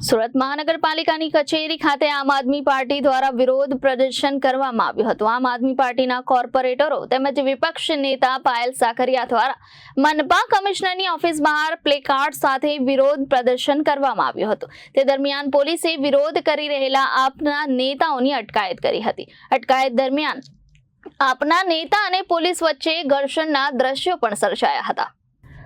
સુરત મહાનગરપાલિકાની કચેરી ખાતે આમ આદમી પાર્ટી દ્વારા વિરોધ પ્રદર્શન કરવામાં આવ્યું હતું। આમ આદમી પાર્ટીના કોર્પોરેટરો તેમજ વિપક્ષ નેતા પાયલ સાકરિયા દ્વારા મનપા કમિશનરની ઓફિસ બહાર પ્લેકાર્ડ સાથે વિરોધ પ્રદર્શન કરવામાં આવ્યું હતું। તે દરમિયાન પોલીસે વિરોધ કરી રહેલા આપના નેતાઓની અટકાયત કરી હતી। અટકાયત દરમિયાન આપના નેતા અને પોલીસ વચ્ચે ઘર્ષણના દ્રશ્યો પણ સર્જાયા હતા।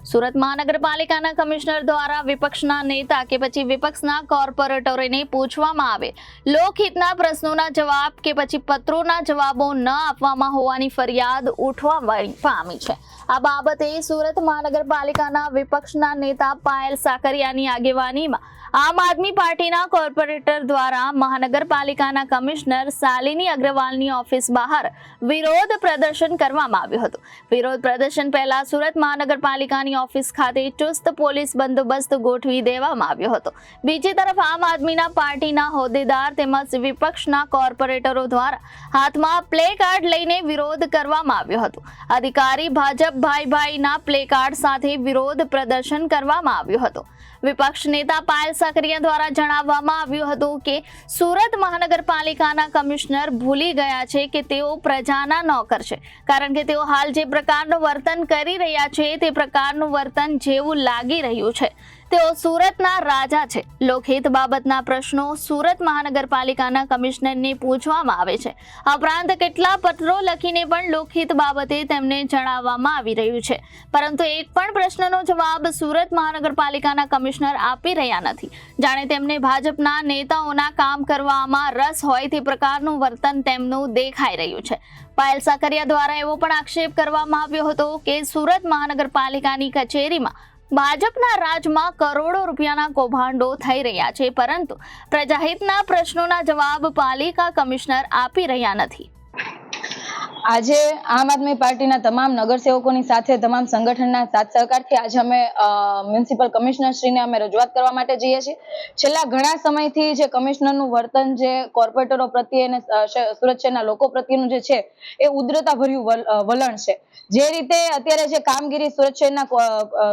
સુરત મહાનગરપાલિકાના કમિશનર દ્વારા વિપક્ષના નેતા કે પછી વિપક્ષના કોર્પોરેટરોને પૂછવામાં આવે લોકહિતના પ્રશ્નોના જવાબ કે પછી પત્રોના જવાબો ન આપવામાં હોવાની ફરિયાદ ઉઠવા પામી છે। આ બાબતે સુરત મહાનગરપાલિકાના વિપક્ષના નેતા પાયલ સાકરિયાની આગેવાનીમાં આમ આદમી પાર્ટીના કોર્પોરેટર દ્વારા મહાનગરપાલિકાના કમિશનર શાલિની અગ્રવાલની ઓફિસ બહાર વિરોધ પ્રદર્શન કરવામાં આવ્યું હતું। વિરોધ પ્રદર્શન પહેલા સુરત મહાનગરપાલિકાની ઓફિસ ખાતે ચુસ્ત પોલીસ બંદોબસ્ત ગોઠવી દેવામાં આવ્યો હતો। બીજી તરફ આમ આદમીના પાર્ટીના હોદ્દેદાર તેમજ વિપક્ષના કોર્પોરેટરો દ્વારા હાથમાં પ્લે કાર્ડ લઈને વિરોધ કરવામાં આવ્યો હતો। અધિકારી ભાજપ ભાઈના પ્લે કાર્ડ સાથે વિરોધ પ્રદર્શન કરવામાં આવ્યું હતું। વિપક્ષ નેતા પાયલ સાકરિયા દ્વારા જણાવવામાં આવ્યું હતું કે સુરત મહાનગરપાલિકાના કમિશનર ભૂલી ગયા છે કે તેઓ પ્રજાના નોકર છે, કારણ કે તેઓ હાલ જે પ્રકારનું વર્તન કરી રહ્યા છે તે પ્રકારનું વર્તન જેવું લાગી રહ્યું છે। તેઓ સુરતના રાજા છે। લોકહિત બાબતના પ્રશ્નો સુરત મહાનગરપાલિકાના કમિશનરને પૂછવામાં આવે છે। આ ઉપરાંત કેટલા પત્રો લખીને પણ લોકહિત બાબતે તેમને જણાવવામાં આવી રહ્યું છે, પરંતુ એક પણ પ્રશ્નનો જવાબ સુરત મહાનગરપાલિકાના કમિશનર આપી રહ્યા નથી। જાણે તેમને ભાજપના નેતાઓના કામ કરવામાં રસ હોય તે પ્રકારનું વર્તન તેમનું દેખાઈ રહ્યું છે। પાયલ સાકરિયા દ્વારા એવો પણ આક્ષેપ કરવામાં આવ્યો હતો કે સુરત મહાનગરપાલિકાની કચેરીમાં ભાજપના રાજમાં કરોડો રૂપિયાના કૌભાંડો થઈ રહ્યા છે, પરંતુ પ્રજાહિતના પ્રશ્નોના જવાબ પાલિકા કમિશનર આપી રહ્યા નથી। આજે આમ આદમી પાર્ટીના તમામ નગરસેવકોની સાથે તમામ સંગઠનના સાથ સહકારથી આજે અમે મ્યુનિસિપલ કમિશનર શ્રીને અમે રજૂઆત કરવા માટે જઈએ છીએ। છેલ્લા ઘણા સમયથી જે કમિશનરનું વર્તન જે કોર્પોરેટરો પ્રત્યે અને સુરત શહેરના લોકો પ્રત્યેનું જે છે એ ઉદ્ધરતાભર્યું વલણ છે। જે રીતે અત્યારે જે કામગીરી સુરત શહેરના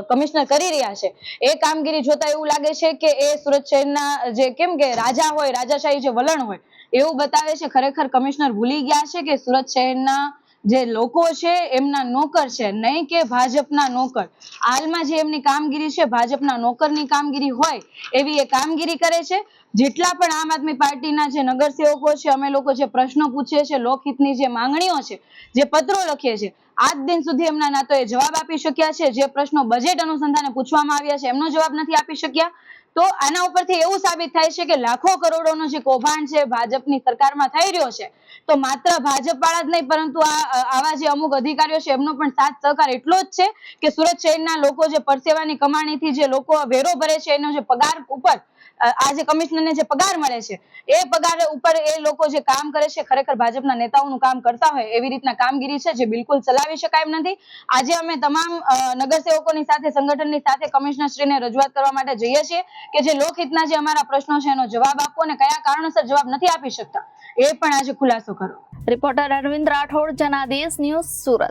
કમિશનર કરી રહ્યા છે એ કામગીરી જોતા એવું લાગે છે કે એ સુરત શહેરના જે કેમ કે રાજા હોય, રાજાશાહી જે વલણ હોય એવું બતાવે છે। ખરેખર કમિશનર ભૂલી ગયા છે કે સુરત શહેરના જે લોકો છે એમના નોકર છે, નહીં કે ભાજપના નોકર। હાલમાં જે એમની કામગીરી છે ભાજપના નોકરની કામગીરી હોય એવી એ કામગીરી કરે છે। જેટલા પણ આમ આદમી પાર્ટીના જે નગરસેવકો છે, અમે લોકો જે પ્રશ્નો પૂછીએ છીએ, લોકહિતની જે માંગણીઓ છે, જે પત્રો લખીએ છીએ, આજ દિન સુધી એમના ના તો એ જવાબ આપી શક્યા છે। જે પ્રશ્નો બજેટ અનુસંધાને પૂછવામાં આવ્યા છે એમનો જવાબ નથી આપી શક્યા। તો આના ઉપરથી એવું સાબિત થાય છે કે લાખો કરોડોનો જે કૌભાંડ છે ભાજપની સરકારમાં થઈ રહ્યો છે, તો માત્ર ભાજપ વાળા જ નહીં પરંતુ આવા જે અમુક અધિકારીઓ છે એમનો પણ સાથ સહકાર એટલો જ છે કે સુરત શહેરના લોકો જે પરસેવાની કમાણીથી જે લોકો વેરો ભરે છે એનો જે પગાર ઉપર આ જે કમિશનરને જે પગાર મળે છે એ પગાર ઉપર એ લોકો જે કામ કરે છે ખરેખર ભાજપના નેતાઓનું કામ કરતા હોય એવી રીતના કામગીરી છે જે બિલકુલ ચલાવી શકાય એમ નથી। આજે અમે તમામ નગરસેવકોની સાથે સંગઠનની સાથે કમિશનર શ્રીને રજૂઆત કરવા માટે જઈએ છીએ કે જે લોકહિતના જે અમારા પ્રશ્નો છે એનો જવાબ આપો અને કયા કારણોસર જવાબ નથી આપી શકતા એ પણ આજે ખુલાસો કરો। Reporter Arvind Rathod, Janadesh news, Surat.